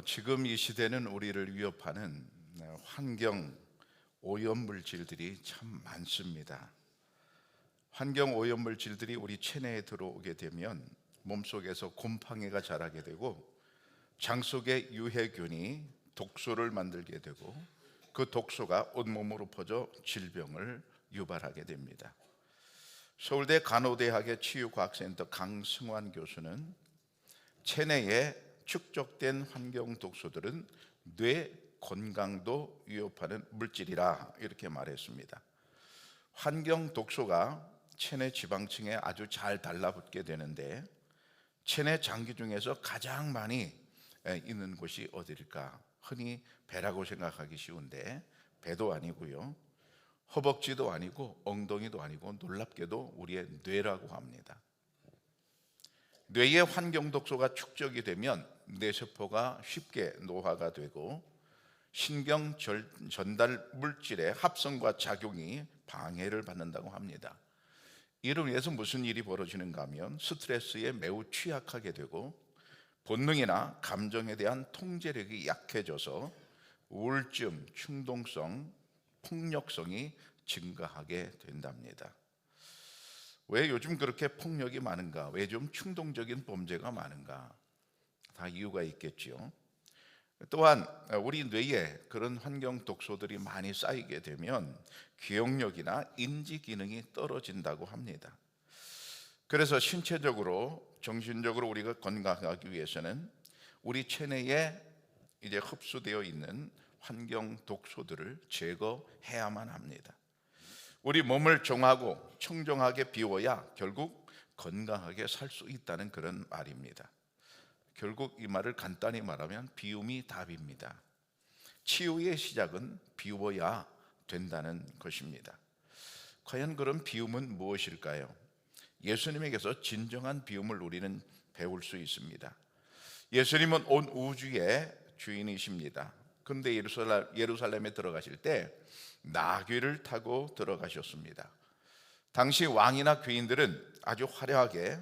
지금 이 시대는 우리를 위협하는 환경 오염 물질들이 참 많습니다. 환경 오염 물질들이 우리 체내에 들어오게 되면 몸속에서 곰팡이가 자라게 되고 장 속에 유해균이 독소를 만들게 되고 그 독소가 온몸으로 퍼져 질병을 유발하게 됩니다. 서울대 간호대학의 치유과학센터 강승환 교수는 체내에 축적된 환경 독소들은 뇌 건강도 위협하는 물질이라 이렇게 말했습니다. 환경 독소가 체내 지방층에 아주 잘 달라붙게 되는데 체내 장기 중에서 가장 많이 있는 곳이 어디일까? 흔히 배라고 생각하기 쉬운데 배도 아니고요, 허벅지도 아니고 엉덩이도 아니고 놀랍게도 우리의 뇌라고 합니다. 뇌의 환경 독소가 축적이 되면 뇌세포가 쉽게 노화가 되고 신경 전달 물질의 합성과 작용이 방해를 받는다고 합니다. 이로 인해서 무슨 일이 벌어지는가 하면 스트레스에 매우 취약하게 되고 본능이나 감정에 대한 통제력이 약해져서 우울증, 충동성, 폭력성이 증가하게 된답니다. 왜 요즘 그렇게 폭력이 많은가? 왜 좀 충동적인 범죄가 많은가? 다 이유가 있겠지요. 또한 우리 뇌에 그런 환경 독소들이 많이 쌓이게 되면 기억력이나 인지 기능이 떨어진다고 합니다. 그래서 신체적으로, 정신적으로 우리가 건강하기 위해서는 우리 체내에 이제 흡수되어 있는 환경 독소들을 제거해야만 합니다. 우리 몸을 정하고 청정하게 비워야 결국 건강하게 살 수 있다는 그런 말입니다. 결국 이 말을 간단히 말하면 비움이 답입니다. 치유의 시작은 비워야 된다는 것입니다. 과연 그런 비움은 무엇일까요? 예수님에게서 진정한 비움을 우리는 배울 수 있습니다. 예수님은 온 우주의 주인이십니다. 그런데 예루살렘에 들어가실 때 나귀를 타고 들어가셨습니다. 당시 왕이나 귀인들은 아주 화려하게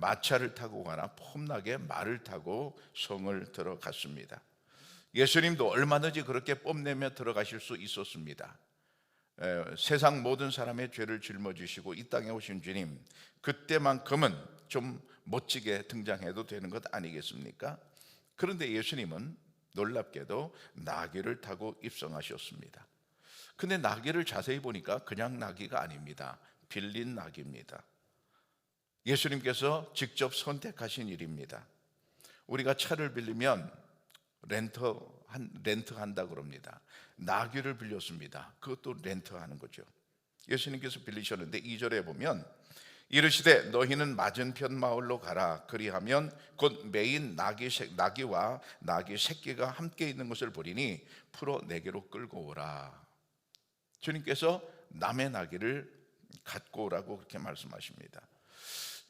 마차를 타고 가나 폼나게 말을 타고 성을 들어갔습니다. 예수님도 얼마든지 그렇게 뽐내며 들어가실 수 있었습니다. 세상 모든 사람의 죄를 짊어지시고 이 땅에 오신 주님, 그때만큼은 좀 멋지게 등장해도 되는 것 아니겠습니까? 그런데 예수님은 놀랍게도 나귀를 타고 입성하셨습니다. 근데 나귀를 자세히 보니까 그냥 나귀가 아닙니다. 빌린 나귀입니다. 예수님께서 직접 선택하신 일입니다. 우리가 차를 빌리면 렌트한다 그럽니다. 나귀를 빌렸습니다. 그것도 렌트하는 거죠. 예수님께서 빌리셨는데 2절에 보면 이르시되 너희는 맞은편 마을로 가라. 그리하면 곧 매인 나귀와 나귀 새끼가 함께 있는 것을 보리니 풀어 내게로 끌고 오라. 주님께서 남의 나귀를 갖고 오라고 그렇게 말씀하십니다.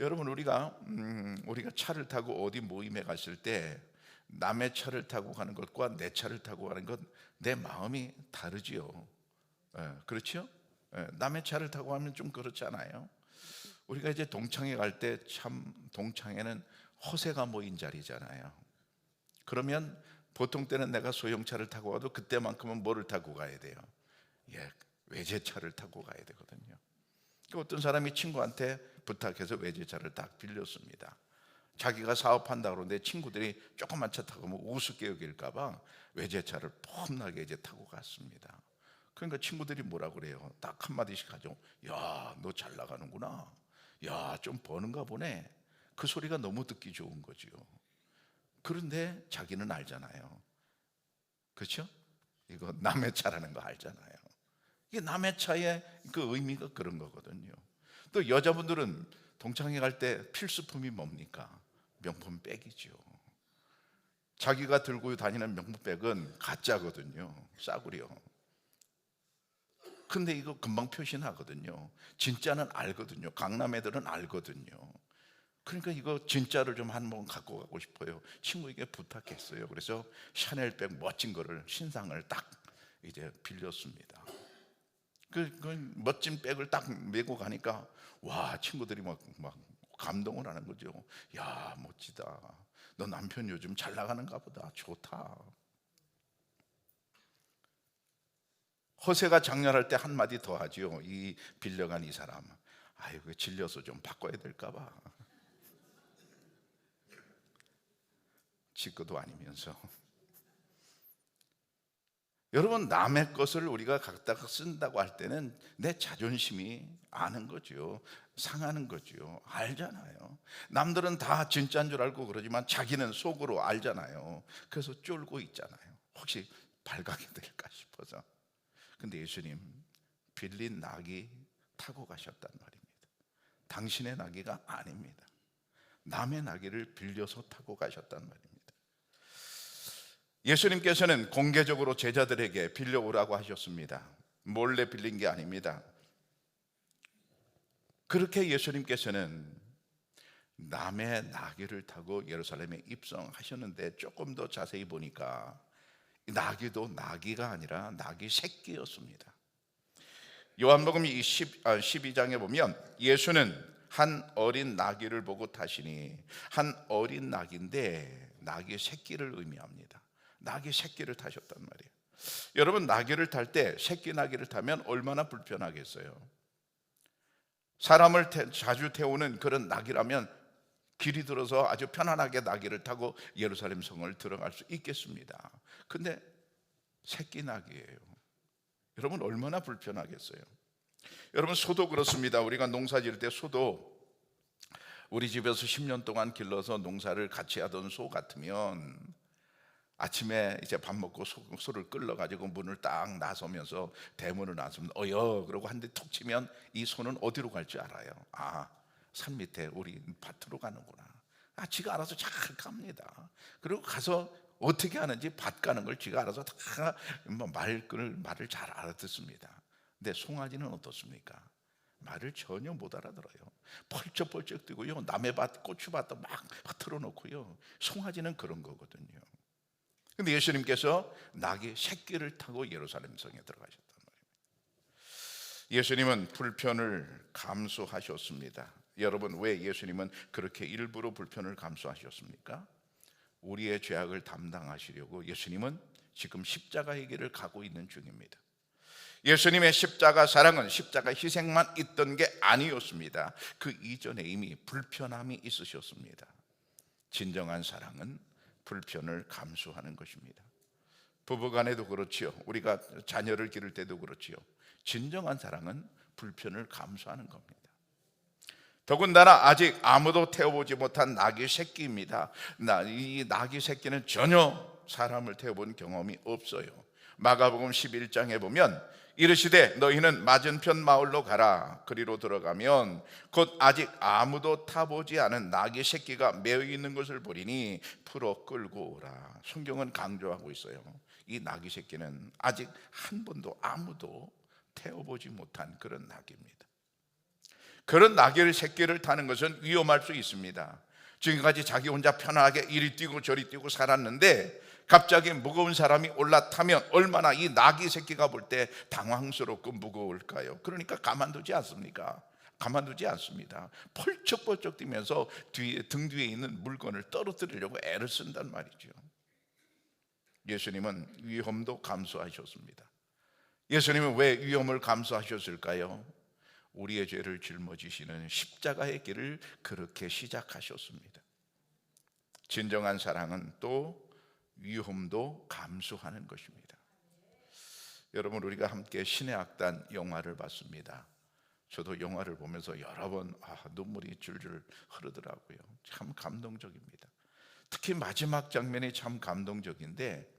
여러분, 우리가 차를 타고 어디 모임에 갔을 때 남의 차를 타고 가는 것과 내 차를 타고 가는 것, 내 마음이 다르지요. 그렇죠? 남의 차를 타고 가면 좀 그렇잖아요. 우리가 이제 동창회 갈 때 참 동창회는 허세가 모인 자리잖아요. 그러면 보통 때는 내가 소형차를 타고 가도 그때만큼은 뭐를 타고 가야 돼요? 외제차를 타고 가야 되거든요. 어떤 사람이 친구한테 부탁해서 외제차를 딱 빌렸습니다. 자기가 사업한다고 그러는데 친구들이 조그만 차 타고 가면 우습게 여길까봐 외제차를 폼나게 이제 타고 갔습니다. 그러니까 친구들이 뭐라 그래요? 딱 한마디씩 하죠. 야, 너 잘 나가는구나. 야, 좀 버는가 보네. 그 소리가 너무 듣기 좋은 거지요. 그런데 자기는 알잖아요. 그렇죠? 이거 남의 차라는 거 알잖아요. 이게 남의 차의 그 의미가 그런 거거든요. 또 여자분들은 동창회 갈 때 필수품이 뭡니까? 명품백이죠. 자기가 들고 다니는 명품백은 가짜거든요. 싸구려. 근데 이거 금방 표시나거든요. 진짜는 알거든요. 강남 애들은 알거든요. 그러니까 이거 진짜를 좀 한 번 갖고 가고 싶어요. 친구에게 부탁했어요. 그래서 샤넬백 멋진 거를 신상을 딱 이제 빌렸습니다. 그 멋진 백을 딱 메고 가니까 와, 친구들이 막 감동을 하는 거죠. 야, 멋지다. 너 남편 요즘 잘 나가는가 보다. 좋다. 호세가 장렬할 때 한마디 더 하지요. 이 빌려간 이 사람, 아이고 질려서 좀 바꿔야 될까 봐. 지 것도 아니면서. 여러분, 남의 것을 우리가 갖다가 쓴다고 할 때는 내 자존심이 아는 거죠. 상하는 거죠. 알잖아요. 남들은 다 진짜인 줄 알고 그러지만 자기는 속으로 알잖아요. 그래서 쫄고 있잖아요. 혹시 발각이 될까 싶어서. 근데 예수님 빌린 나귀 타고 가셨단 말입니다. 당신의 나귀가 아닙니다. 남의 나귀를 빌려서 타고 가셨단 말입니다. 예수님께서는 공개적으로 제자들에게 빌려오라고 하셨습니다. 몰래 빌린 게 아닙니다. 그렇게 예수님께서는 남의 나귀를 타고 예루살렘에 입성하셨는데, 조금 더 자세히 보니까 나귀도 나귀가 아니라 나귀 새끼였습니다. 요한복음 12장에 보면 예수는 한 어린 나귀를 보고 타시니, 한 어린 나귀인데 나귀 새끼를 의미합니다. 나귀 새끼를 타셨단 말이에요. 여러분, 나귀를 탈 때, 새끼 나귀를 타면 얼마나 불편하겠어요. 사람을 자주 태우는 그런 나귀라면 길이 들어서 아주 편안하게 나귀를 타고 예루살렘 성을 들어갈 수 있겠습니다. 근데 새끼 나귀예요. 여러분, 얼마나 불편하겠어요. 여러분, 소도 그렇습니다. 우리가 농사 지을 때 소도, 우리 집에서 10년 동안 길러서 농사를 같이 하던 소 같으면 아침에 이제 밥 먹고 소를 끌러가지고 문을 딱 나서면서 대문을 나서면 어여 그러고 한 대 톡 치면 이 소는 어디로 갈 줄 알아요. 산 밑에 우리 밭으로 가는구나. 지가 알아서 잘 갑니다. 그리고 가서 어떻게 하는지 밭 가는 걸 지가 알아서 다 말을 잘 알아듣습니다. 근데 송아지는 어떻습니까? 말을 전혀 못 알아들어요. 펄쩍펄쩍 뛰고요, 남의 밭 고추밭도 막 틀어놓고요. 송아지는 그런 거거든요. 근데 예수님께서 나귀 새끼를 타고 예루살렘 성에 들어가셨단 말입니다. 예수님은 불편을 감수하셨습니다. 여러분, 왜 예수님은 그렇게 일부러 불편을 감수하셨습니까? 우리의 죄악을 담당하시려고 예수님은 지금 십자가의 길을 가고 있는 중입니다. 예수님의 십자가 사랑은 십자가 희생만 있던 게 아니었습니다. 그 이전에 이미 불편함이 있으셨습니다. 진정한 사랑은 불편을 감수하는 것입니다. 부부간에도 그렇지요. 우리가 자녀를 기를 때도 그렇지요. 진정한 사랑은 불편을 감수하는 겁니다. 더군다나 아직 아무도 태워보지 못한 나귀 새끼입니다. 이 나귀 새끼는 전혀 사람을 태워본 경험이 없어요. 마가복음 11장에 보면 이르시되 너희는 맞은편 마을로 가라. 그리로 들어가면 곧 아직 아무도 타보지 않은 나귀 새끼가 매어 있는 것을 보리니 풀어 끌고 오라. 성경은 강조하고 있어요. 이 나귀 새끼는 아직 한 번도 아무도 태워보지 못한 그런 나귀입니다. 그런 나귀 새끼를 타는 것은 위험할 수 있습니다. 지금까지 자기 혼자 편하게 이리 뛰고 저리 뛰고 살았는데 갑자기 무거운 사람이 올라타면 얼마나 이 나귀 새끼가 볼 때 당황스럽고 무거울까요? 그러니까 가만두지 않습니까? 가만두지 않습니다. 펄쩍펄쩍 뛰면서 등 뒤에 있는 물건을 떨어뜨리려고 애를 쓴단 말이죠. 예수님은 위험도 감수하셨습니다. 예수님은 왜 위험을 감수하셨을까요? 우리의 죄를 짊어지시는 십자가의 길을 그렇게 시작하셨습니다. 진정한 사랑은 또 위험도 감수하는 것입니다. 여러분, 우리가 함께 신의 악단 영화를 봤습니다. 저도 영화를 보면서 여러 번 눈물이 줄줄 흐르더라고요. 참 감동적입니다. 특히 마지막 장면이 참 감동적인데,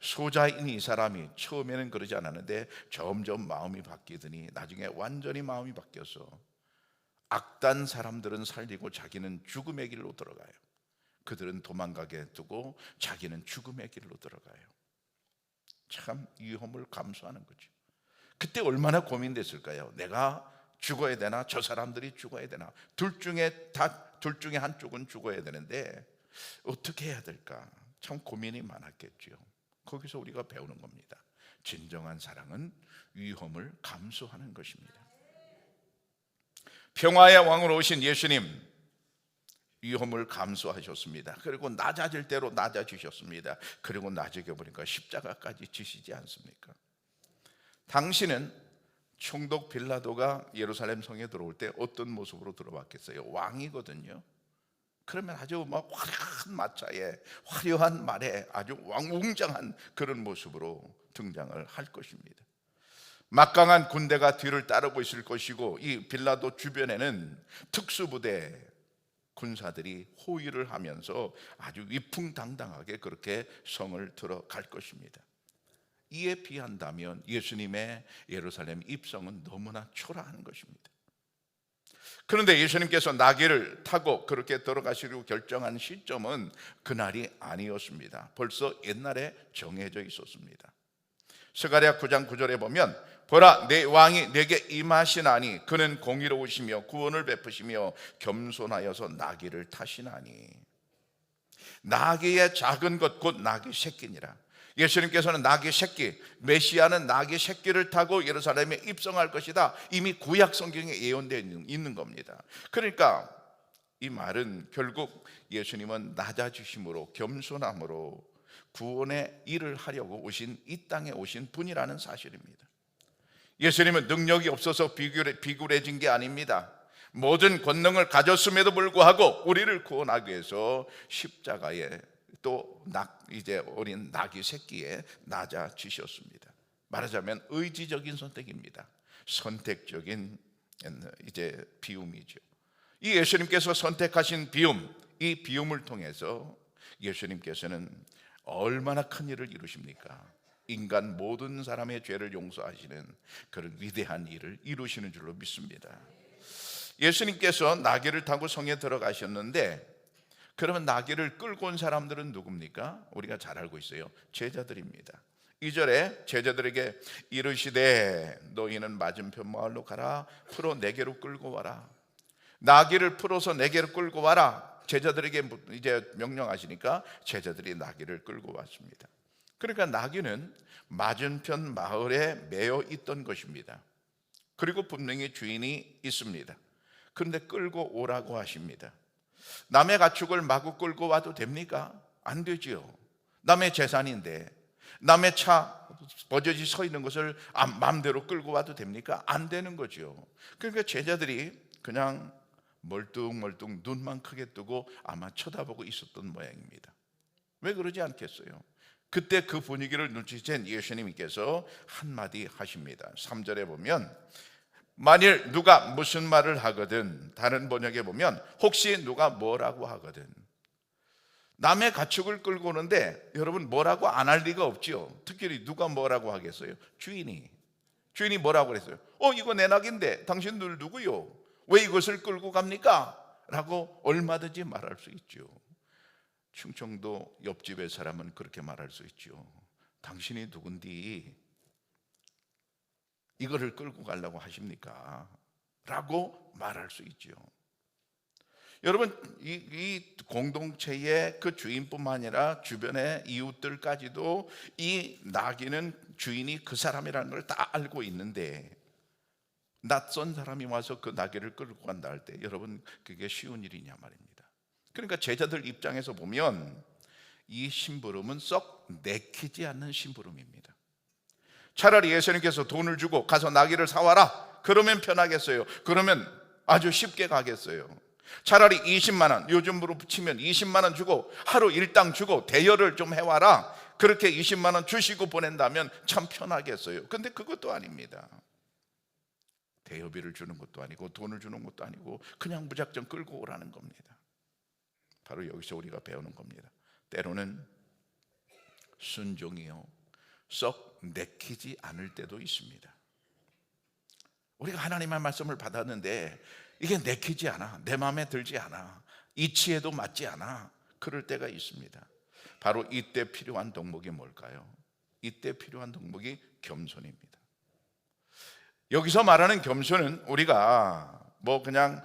소자인 이 사람이 처음에는 그러지 않았는데 점점 마음이 바뀌더니 나중에 완전히 마음이 바뀌어서 악단 사람들은 살리고 자기는 죽음의 길로 들어가요. 그들은 도망가게 두고 자기는 죽음의 길로 들어가요. 참 위험을 감수하는 거죠. 그때 얼마나 고민됐을까요? 내가 죽어야 되나? 저 사람들이 죽어야 되나? 둘 중에 한쪽은 죽어야 되는데 어떻게 해야 될까? 참 고민이 많았겠죠. 거기서 우리가 배우는 겁니다. 진정한 사랑은 위험을 감수하는 것입니다. 평화의 왕으로 오신 예수님, 위험을 감수하셨습니다. 그리고 낮아질 대로 낮아지셨습니다. 그리고 나중에 보니까 십자가까지 지시지 않습니까? 당신은 총독 빌라도가 예루살렘 성에 들어올 때 어떤 모습으로 들어왔겠어요? 왕이거든요. 그러면 아주 막 화려한 마차에 화려한 말에 아주 웅장한 그런 모습으로 등장을 할 것입니다. 막강한 군대가 뒤를 따르고 있을 것이고, 이 빌라도 주변에는 특수부대 군사들이 호위를 하면서 아주 위풍당당하게 그렇게 성을 들어갈 것입니다. 이에 비한다면 예수님의 예루살렘 입성은 너무나 초라한 것입니다. 그런데 예수님께서 나귀를 타고 그렇게 들어가시려고 결정한 시점은 그날이 아니었습니다. 벌써 옛날에 정해져 있었습니다. 스가랴 9장 9절에 보면, 보라, 내 왕이 내게 임하시나니 그는 공의로우시며 구원을 베푸시며 겸손하여서 나귀를 타시나니. 나귀의 작은 것 곧 나귀 새끼니라. 예수님께서는 나귀 새끼, 메시아는 나귀 새끼를 타고 예루살렘에 입성할 것이다, 이미 구약 성경에 예언되어 있는 겁니다. 그러니까 이 말은 결국 예수님은 낮아지심으로, 겸손함으로 구원의 일을 하려고 오신, 이 땅에 오신 분이라는 사실입니다. 예수님은 능력이 없어서 비굴해진 게 아닙니다. 모든 권능을 가졌음에도 불구하고 우리를 구원하기 위해서 십자가에 또 이제 어린 나귀 새끼에 낮아지셨습니다. 말하자면 의지적인 선택입니다. 선택적인 이제 비움이죠. 이 예수님께서 선택하신 비움, 이 비움을 통해서 예수님께서는 얼마나 큰 일을 이루십니까? 인간 모든 사람의 죄를 용서하시는 그런 위대한 일을 이루시는 줄로 믿습니다. 예수님께서 나귀를 타고 성에 들어가셨는데, 그러면 나귀를 끌고 온 사람들은 누굽니까? 우리가 잘 알고 있어요. 제자들입니다. 2절에 제자들에게 이르시되 너희는 맞은편 마을로 가라, 풀어 내게로 끌고 와라. 나귀를 풀어서 내게로 끌고 와라. 제자들에게 이제 명령하시니까 제자들이 나귀를 끌고 왔습니다. 그러니까 나귀는 맞은편 마을에 매여 있던 것입니다. 그리고 분명히 주인이 있습니다. 그런데 끌고 오라고 하십니다. 남의 가축을 마구 끌고 와도 됩니까? 안 되지요. 남의 재산인데 남의 차 버젓이 서 있는 것을 마음대로 끌고 와도 됩니까? 안 되는 거죠. 그러니까 제자들이 그냥 멀뚱멀뚱 눈만 크게 뜨고 아마 쳐다보고 있었던 모양입니다. 왜 그러지 않겠어요? 그때 그 분위기를 눈치챈 예수님께서 한마디 하십니다. 3절에 보면, 만일 누가 무슨 말을 하거든, 다른 번역에 보면 혹시 누가 뭐라고 하거든. 남의 가축을 끌고 오는데 여러분, 뭐라고 안 할 리가 없죠. 특히 누가 뭐라고 하겠어요? 주인이 뭐라고 그랬어요? 이거 내 낙인데 당신들 누구요? 왜 이것을 끌고 갑니까? 라고 얼마든지 말할 수 있죠. 충청도 옆집의 사람은 그렇게 말할 수 있죠. 당신이 누군디 이거를 끌고 가려고 하십니까? 라고 말할 수 있죠. 여러분, 이 공동체의 그 주인뿐만 아니라 주변의 이웃들까지도 이 나귀는 주인이 그 사람이라는 걸 다 알고 있는데, 낯선 사람이 와서 그 나귀를 끌고 간다 할 때 여러분, 그게 쉬운 일이냐 말입니다. 그러니까 제자들 입장에서 보면 이 심부름은 썩 내키지 않는 심부름입니다. 차라리 예수님께서 돈을 주고 가서 나귀를 사와라, 그러면 편하겠어요. 그러면 아주 쉽게 가겠어요. 차라리 20만 원, 요즘으로 붙이면 20만 원 주고 하루 일당 주고 대여를 좀 해와라, 그렇게 20만 원 주시고 보낸다면 참 편하겠어요. 근데 그것도 아닙니다. 대여비를 주는 것도 아니고 돈을 주는 것도 아니고 그냥 무작정 끌고 오라는 겁니다. 바로 여기서 우리가 배우는 겁니다. 때로는 순종이요, 썩 내키지 않을 때도 있습니다. 우리가 하나님의 말씀을 받았는데 이게 내키지 않아, 내 마음에 들지 않아, 이치에도 맞지 않아, 그럴 때가 있습니다. 바로 이때 필요한 덕목이 뭘까요? 이때 필요한 덕목이 겸손입니다. 여기서 말하는 겸손은 우리가 그냥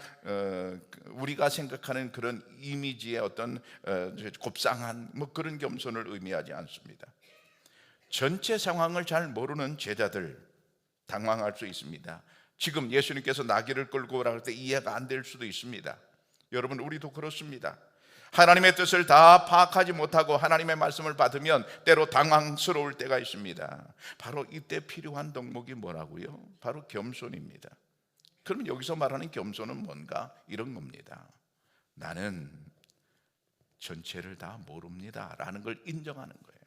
우리가 생각하는 그런 이미지의 어떤 곱상한 그런 겸손을 의미하지 않습니다. 전체 상황을 잘 모르는 제자들 당황할 수 있습니다. 지금 예수님께서 나귀를 끌고 오라 할 때 이해가 안 될 수도 있습니다. 여러분, 우리도 그렇습니다. 하나님의 뜻을 다 파악하지 못하고 하나님의 말씀을 받으면 때로 당황스러울 때가 있습니다. 바로 이때 필요한 덕목이 뭐라고요? 바로 겸손입니다. 그럼 여기서 말하는 겸손은 뭔가? 이런 겁니다. 나는 전체를 다 모릅니다 라는 걸 인정하는 거예요.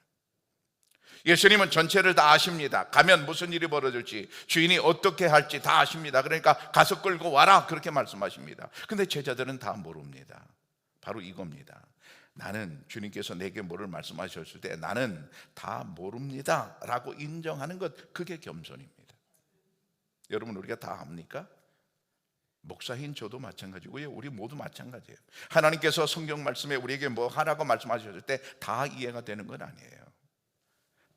예수님은 전체를 다 아십니다. 가면 무슨 일이 벌어질지, 주인이 어떻게 할지 다 아십니다. 그러니까 가서 끌고 와라, 그렇게 말씀하십니다. 근데 제자들은 다 모릅니다. 바로 이겁니다. 나는, 주님께서 내게 뭐를 말씀하셨을 때 나는 다 모릅니다 라고 인정하는 것, 그게 겸손입니다. 여러분, 우리가 다 압니까? 목사인 저도 마찬가지고요, 우리 모두 마찬가지예요. 하나님께서 성경 말씀에 우리에게 뭐 하라고 말씀하셨을 때 다 이해가 되는 건 아니에요.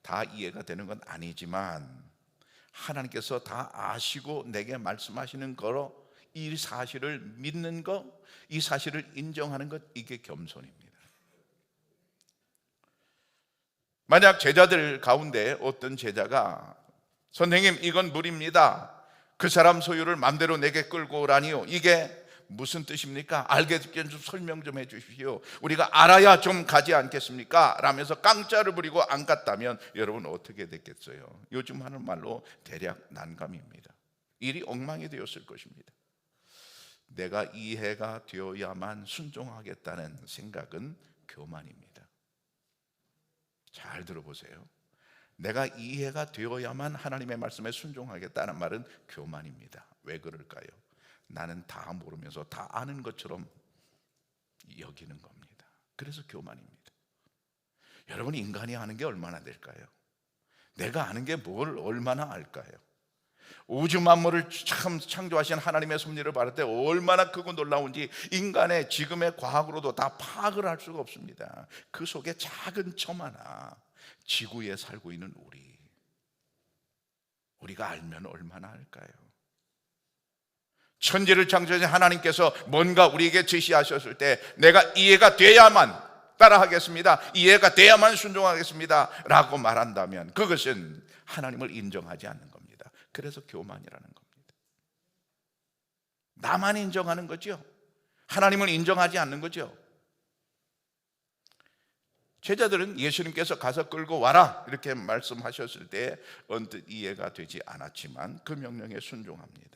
다 이해가 되는 건 아니지만 하나님께서 다 아시고 내게 말씀하시는 거로 이 사실을 믿는 것, 이 사실을 인정하는 것, 이게 겸손입니다. 만약 제자들 가운데 어떤 제자가 선생님, 이건 물입니다, 그 사람 소유를 맘대로 내게 끌고 오라니요, 이게 무슨 뜻입니까? 알겠게 좀 설명 좀 해주십시오. 우리가 알아야 좀 가지 않겠습니까? 라면서 깡짜를 부리고 안 갔다면 여러분 어떻게 됐겠어요? 요즘 하는 말로 대략 난감입니다. 일이 엉망이 되었을 것입니다. 내가 이해가 되어야만 순종하겠다는 생각은 교만입니다. 잘 들어보세요. 내가 이해가 되어야만 하나님의 말씀에 순종하겠다는 말은 교만입니다. 왜 그럴까요? 나는 다 모르면서 다 아는 것처럼 여기는 겁니다. 그래서 교만입니다. 여러분, 인간이 아는 게 얼마나 될까요? 내가 아는 게 뭘 얼마나 알까요? 우주 만물을 참 창조하신 하나님의 섭리를 바랄 때 얼마나 크고 놀라운지 인간의 지금의 과학으로도 다 파악을 할 수가 없습니다. 그 속에 작은 점 하나, 지구에 살고 있는 우리가 알면 얼마나 알까요? 천지를 창조하신 하나님께서 뭔가 우리에게 제시하셨을 때 내가 이해가 돼야만 따라하겠습니다, 이해가 돼야만 순종하겠습니다 라고 말한다면 그것은 하나님을 인정하지 않는 겁니다. 그래서 교만이라는 겁니다. 나만 인정하는 거죠. 하나님을 인정하지 않는 거죠. 제자들은 예수님께서 가서 끌고 와라 이렇게 말씀하셨을 때 언뜻 이해가 되지 않았지만 그 명령에 순종합니다.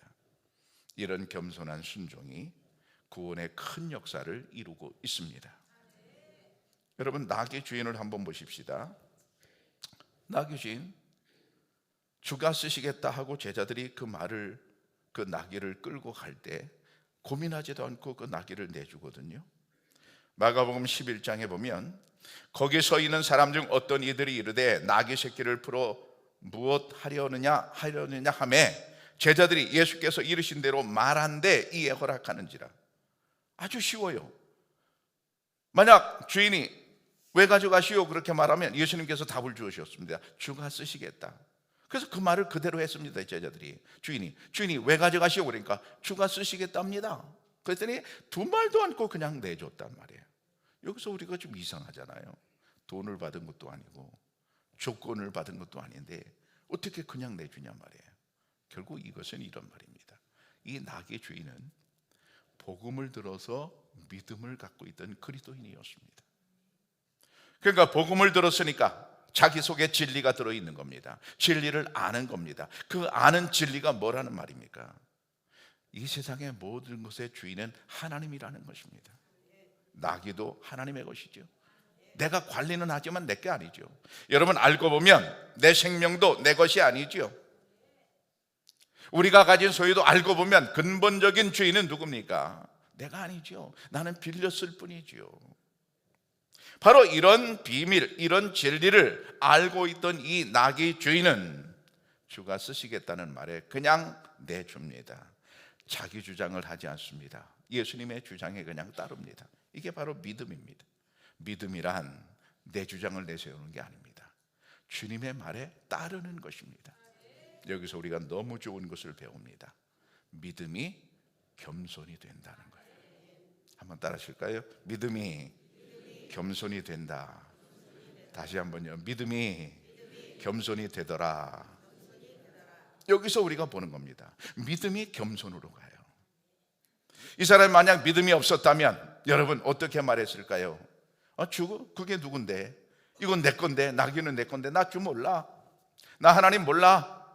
이런 겸손한 순종이 구원의 큰 역사를 이루고 있습니다. 여러분, 나귀 주인을 한번 보십시다. 나귀 주인, 주가 쓰시겠다 하고 제자들이 그 나귀를 끌고 갈 때 고민하지도 않고 그 나귀를 내주거든요. 마가복음 11장에 보면 거기 서 있는 사람 중 어떤 이들이 이르되 나귀 새끼를 풀어 무엇 하려느냐 하매 제자들이 예수께서 이르신 대로 말한데 이에 허락하는지라. 아주 쉬워요. 만약 주인이 왜 가져가시오 그렇게 말하면 예수님께서 답을 주셨습니다. 주가 쓰시겠다. 그래서 그 말을 그대로 했습니다. 제자들이 주인이 왜 가져가시오 그러니까 주가 쓰시겠답니다. 그랬더니 두 말도 않고 그냥 내줬단 말이에요. 여기서 우리가 좀 이상하잖아요. 돈을 받은 것도 아니고 조건을 받은 것도 아닌데 어떻게 그냥 내주냐 말이에요. 결국 이것은 이런 말입니다. 이 나귀 주인은 복음을 들어서 믿음을 갖고 있던 그리스도인이었습니다. 그러니까 복음을 들었으니까 자기 속에 진리가 들어있는 겁니다. 진리를 아는 겁니다. 그 아는 진리가 뭐라는 말입니까? 이 세상의 모든 것의 주인은 하나님이라는 것입니다. 나귀도 하나님의 것이죠. 내가 관리는 하지만 내 게 아니죠. 여러분, 알고 보면 내 생명도 내 것이 아니죠. 우리가 가진 소유도 알고 보면 근본적인 주인은 누굽니까? 내가 아니죠. 나는 빌렸을 뿐이죠. 바로 이런 비밀, 이런 진리를 알고 있던 이 나귀 주인은 주가 쓰시겠다는 말에 그냥 내줍니다. 자기 주장을 하지 않습니다. 예수님의 주장에 그냥 따릅니다. 이게 바로 믿음입니다. 믿음이란 내 주장을 내세우는 게 아닙니다. 주님의 말에 따르는 것입니다. 여기서 우리가 너무 좋은 것을 배웁니다. 믿음이 겸손이 된다는 거예요. 한번 따라 하실까요? 믿음이 겸손이 된다. 다시 한번요. 믿음이 겸손이 되더라. 여기서 우리가 보는 겁니다. 믿음이 겸손으로 가요. 이 사람이 만약 믿음이 없었다면 여러분 어떻게 말했을까요? 주 그게 누군데? 이건 내 건데, 나귀는 내 건데, 나 주 몰라, 나 하나님 몰라,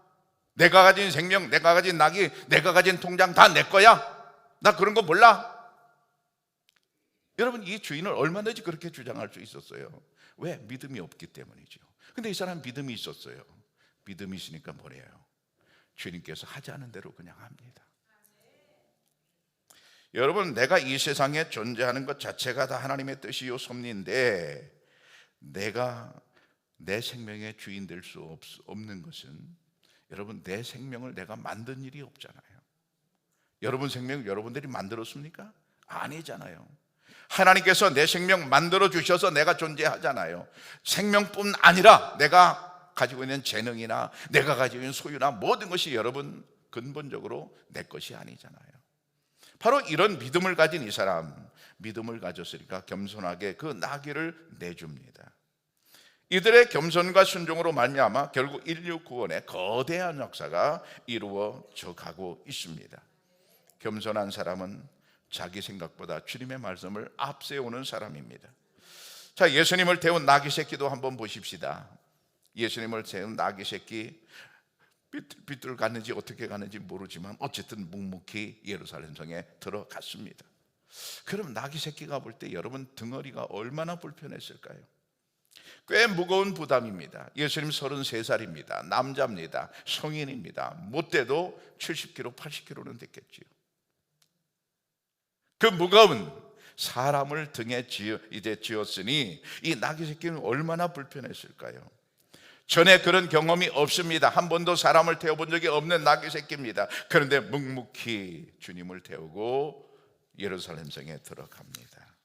내가 가진 생명, 내가 가진 나귀, 내가 가진 통장 다 내 거야, 나 그런 거 몰라. 여러분, 이 주인을 얼마든지 그렇게 주장할 수 있었어요. 왜? 믿음이 없기 때문이죠. 근데 이 사람 믿음이 있었어요. 믿음이 있으니까 뭐래요? 주님께서 하지 않은 대로 그냥 합니다. 여러분, 내가 이 세상에 존재하는 것 자체가 다 하나님의 뜻이요 섭리인데, 내가 내 생명의 주인 될 수 없는 것은, 여러분, 내 생명을 내가 만든 일이 없잖아요. 여러분 생명을 여러분들이 만들었습니까? 아니잖아요. 하나님께서 내 생명 만들어 주셔서 내가 존재하잖아요. 생명뿐 아니라 내가 가지고 있는 재능이나 내가 가지고 있는 소유나 모든 것이 여러분 근본적으로 내 것이 아니잖아요. 바로 이런 믿음을 가진 이 사람, 믿음을 가졌으니까 겸손하게 그 나귀를 내줍니다. 이들의 겸손과 순종으로 말미암아 결국 인류 구원의 거대한 역사가 이루어져 가고 있습니다. 겸손한 사람은 자기 생각보다 주님의 말씀을 앞세우는 사람입니다. 자, 예수님을 태운 나귀 새끼도 한번 보십시다. 예수님을 태운 나귀 새끼, 삐뚤 갔는지 어떻게 갔는지 모르지만 어쨌든 묵묵히 예루살렘 성에 들어갔습니다. 그럼 나귀 새끼가 볼 때 여러분 덩어리가 얼마나 불편했을까요? 꽤 무거운 부담입니다. 예수님 33살입니다. 남자입니다. 성인입니다. 못돼도 70kg, 80kg는 됐겠지요. 그 무거운 사람을 등에 지었으니 이 나귀 새끼는 얼마나 불편했을까요? 전에 그런 경험이 없습니다. 한 번도 사람을 태워본 적이 없는 나귀 새끼입니다. 그런데 묵묵히 주님을 태우고 예루살렘 성에 들어갑니다.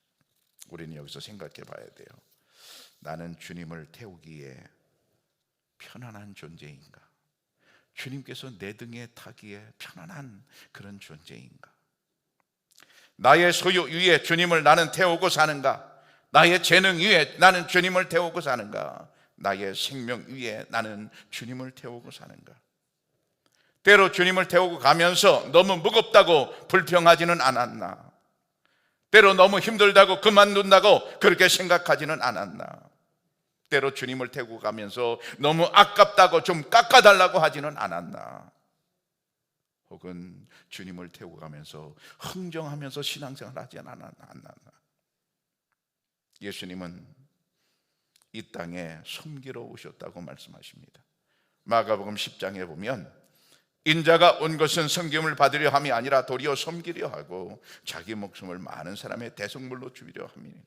우리는 여기서 생각해 봐야 돼요. 나는 주님을 태우기에 편안한 존재인가? 주님께서 내 등에 타기에 편안한 그런 존재인가? 나의 소유 위에 주님을 나는 태우고 사는가? 나의 재능 위에 나는 주님을 태우고 사는가? 나의 생명 위에 나는 주님을 태우고 사는가? 때로 주님을 태우고 가면서 너무 무겁다고 불평하지는 않았나? 때로 너무 힘들다고 그만둔다고 그렇게 생각하지는 않았나? 때로 주님을 태우고 가면서 너무 아깝다고 좀 깎아달라고 하지는 않았나? 혹은 주님을 태우고 가면서 흥정하면서 신앙생활 하지 않았나? 예수님은 이 땅에 섬기러 오셨다고 말씀하십니다. 마가복음 10장에 보면 인자가 온 것은 섬김을 받으려 함이 아니라 도리어 섬기려 하고 자기 목숨을 많은 사람의 대속물로 주리려 함이니라.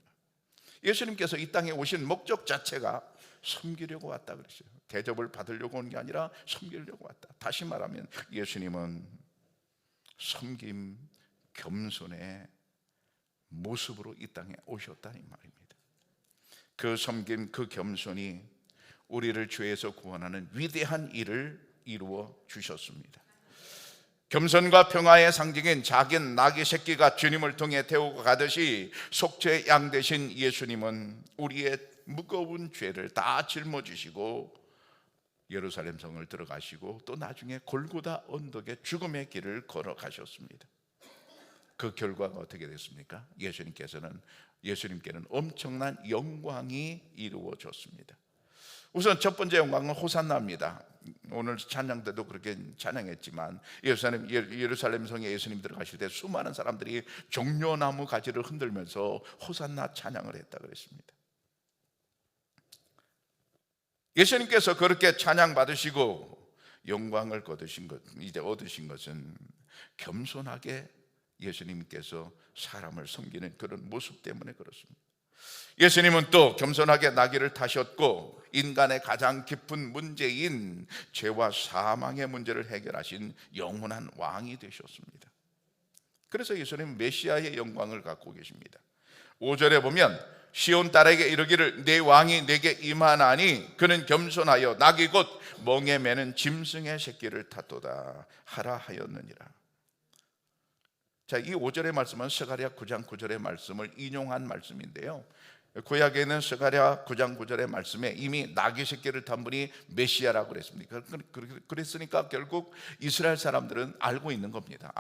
예수님께서 이 땅에 오신 목적 자체가 섬기려고 왔다 그랬어요. 대접을 받으려고 온 게 아니라 섬기려고 왔다. 다시 말하면 예수님은 섬김, 겸손의 모습으로 이 땅에 오셨다는 말입니다. 그 섬김, 그 겸손이 우리를 죄에서 구원하는 위대한 일을 이루어 주셨습니다. 겸손과 평화의 상징인 작은 나귀 새끼가 주님을 통해 태우고 가듯이 속죄의 양 되신 예수님은 우리의 무거운 죄를 다 짊어지시고 예루살렘 성을 들어가시고 또 나중에 골고다 언덕의 죽음의 길을 걸어가셨습니다. 그 결과가 어떻게 됐습니까? 예수님께는 엄청난 영광이 이루어졌습니다. 우선 첫 번째 영광은 호산나입니다. 오늘 찬양 때도 그렇게 찬양했지만 예루살렘 성에 예수님 들어가실 때 수많은 사람들이 종려나무 가지를 흔들면서 호산나 찬양을 했다 그랬습니다. 예수님께서 그렇게 찬양 받으시고 영광을 얻으신 것은 겸손하게 예수님께서 사람을 섬기는 그런 모습 때문에 그렇습니다. 예수님은 또 겸손하게 나귀를 타셨고 인간의 가장 깊은 문제인 죄와 사망의 문제를 해결하신 영원한 왕이 되셨습니다. 그래서 예수님은 메시아의 영광을 갖고 계십니다. 5절에 보면 시온 딸에게 이르기를 내 왕이 내게 임하나니 그는 겸손하여 나귀 곧 멍에 매는 짐승의 새끼를 탔도다 하라 하였느니라. 자, 이 5절의 말씀은 스가랴 9장 9절의 말씀을 인용한 말씀인데요. 구약에 있는 스가랴 9장 9절의 말씀에 이미 나귀 새끼를 탄 분이 메시아라고 그랬습니다. 그랬으니까 결국 이스라엘 사람들은 알고 있는 겁니다.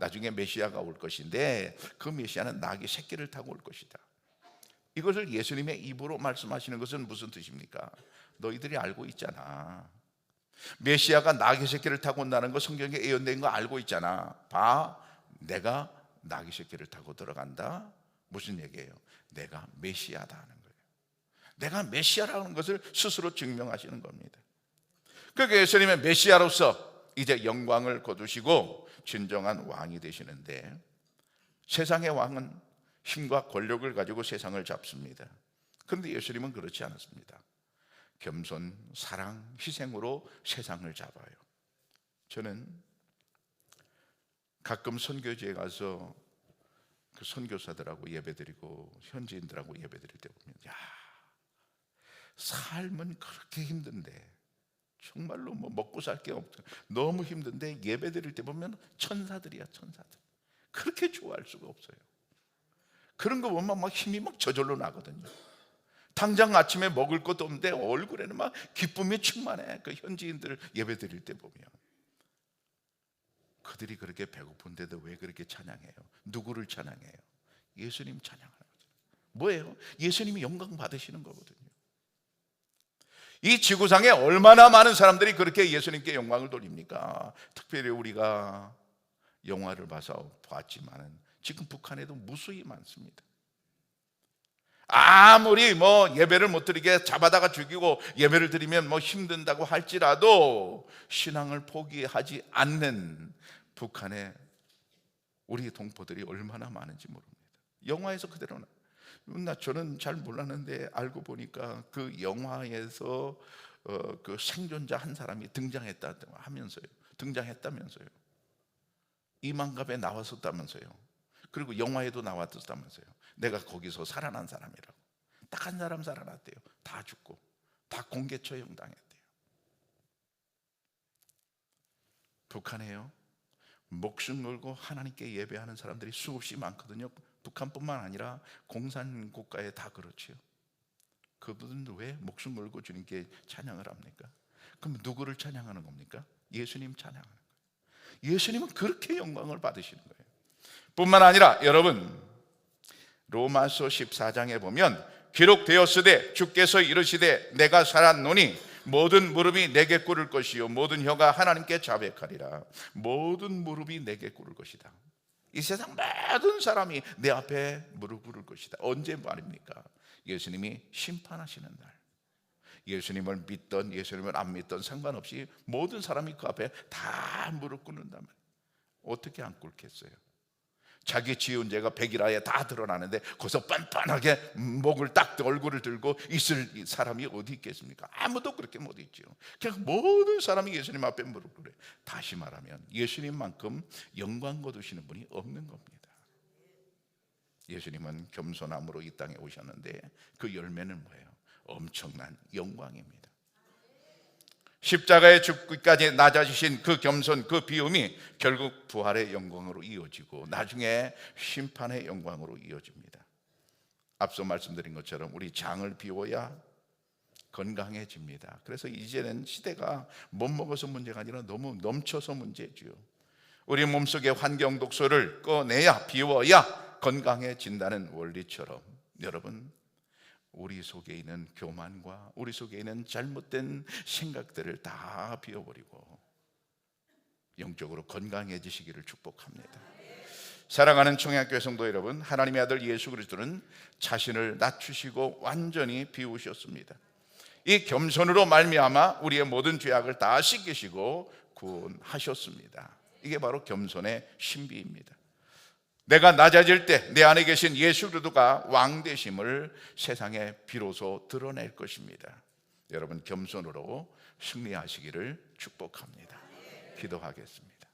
나중에 메시아가 올 것인데 그 메시아는 나귀 새끼를 타고 올 것이다. 이것을 예수님의 입으로 말씀하시는 것은 무슨 뜻입니까? 너희들이 알고 있잖아. 메시아가 나귀 새끼를 타고 온다는 거 성경에 예언된 거 알고 있잖아. 봐, 내가 나귀 새끼를 타고 들어간다. 무슨 얘기예요? 내가 메시아다 하는 거예요. 내가 메시아라는 것을 스스로 증명하시는 겁니다. 그러니까 예수님은 메시아로서 이제 영광을 거두시고 진정한 왕이 되시는데, 세상의 왕은 힘과 권력을 가지고 세상을 잡습니다. 그런데 예수님은 그렇지 않았습니다. 겸손, 사랑, 희생으로 세상을 잡아요. 저는 가끔 선교지에 가서 그 선교사들하고 예배드리고 현지인들하고 예배드릴 때 보면, 야, 삶은 그렇게 힘든데, 정말로 뭐 먹고 살 게 없어, 너무 힘든데 예배드릴 때 보면 천사들이야, 천사들. 그렇게 좋아할 수가 없어요. 그런 거 보면 막 힘이 막 저절로 나거든요. 당장 아침에 먹을 것도 없는데 얼굴에는 막 기쁨이 충만해. 그 현지인들 예배드릴 때 보면 그들이 그렇게 배고픈데도 왜 그렇게 찬양해요? 누구를 찬양해요? 예수님 찬양하는 거죠. 뭐예요? 예수님이 영광 받으시는 거거든요. 이 지구상에 얼마나 많은 사람들이 그렇게 예수님께 영광을 돌립니까? 특별히 우리가 영화를 봤지만은 지금 북한에도 무수히 많습니다. 아무리 뭐 예배를 못 드리게 잡아다가 죽이고 예배를 드리면 뭐 힘든다고 할지라도 신앙을 포기하지 않는 북한에 우리 동포들이 얼마나 많은지 모릅니다. 영화에서 그대로는, 저는 잘 몰랐는데 알고 보니까 그 영화에서 그 생존자 한 사람이 등장했다면서요. 이만갑에 나왔었다면서요. 그리고 영화에도 나왔었다면서요. 내가 거기서 살아난 사람이라고. 딱 한 사람 살아났대요. 다 죽고 다 공개 처형당했대요. 북한에요, 목숨 걸고 하나님께 예배하는 사람들이 수없이 많거든요. 북한뿐만 아니라 공산국가에 다 그렇지요. 그분은 왜 목숨 걸고 주님께 찬양을 합니까? 그럼 누구를 찬양하는 겁니까? 예수님 찬양하는 거예요. 예수님은 그렇게 영광을 받으시는 거예요. 뿐만 아니라 여러분, 로마서 14장에 보면 기록되었으되 주께서 이르시되 내가 살았노니 모든 무릎이 내게 꿇을 것이요 모든 혀가 하나님께 자백하리라. 모든 무릎이 내게 꿇을 것이다. 이 세상 모든 사람이 내 앞에 무릎 꿇을 것이다. 언제 말입니까? 예수님이 심판하시는 날. 예수님을 믿던 예수님을 안 믿던 상관없이 모든 사람이 그 앞에 다 무릎 꿇는단 말이에요. 어떻게 안 꿇겠어요? 자기 지은 죄가 백일하에 다 드러나는데 거기서 빤빤하게 목을 딱 얼굴을 들고 있을 사람이 어디 있겠습니까? 아무도 그렇게 못 있죠. 그냥 모든 사람이 예수님 앞에 무릎 꿇어요. 다시 말하면 예수님만큼 영광 거두시는 분이 없는 겁니다. 예수님은 겸손함으로 이 땅에 오셨는데 그 열매는 뭐예요? 엄청난 영광입니다. 십자가에 죽기까지 낮아지신 그 겸손, 그 비움이 결국 부활의 영광으로 이어지고 나중에 심판의 영광으로 이어집니다. 앞서 말씀드린 것처럼 우리 장을 비워야 건강해집니다. 그래서 이제는 시대가 못 먹어서 문제가 아니라 너무 넘쳐서 문제죠. 우리 몸속의 환경 독소를 꺼내야, 비워야 건강해진다는 원리처럼 여러분, 우리 속에 있는 교만과 우리 속에 있는 잘못된 생각들을 다 비워버리고 영적으로 건강해지시기를 축복합니다. 사랑하는 청양교회 성도 여러분, 하나님의 아들 예수 그리스도는 자신을 낮추시고 완전히 비우셨습니다. 이 겸손으로 말미암아 우리의 모든 죄악을 다 씻기시고 구원하셨습니다. 이게 바로 겸손의 신비입니다. 내가 낮아질 때 내 안에 계신 예수 그리스도가 왕 되심을 세상에 비로소 드러낼 것입니다. 여러분, 겸손으로 승리하시기를 축복합니다. 기도하겠습니다.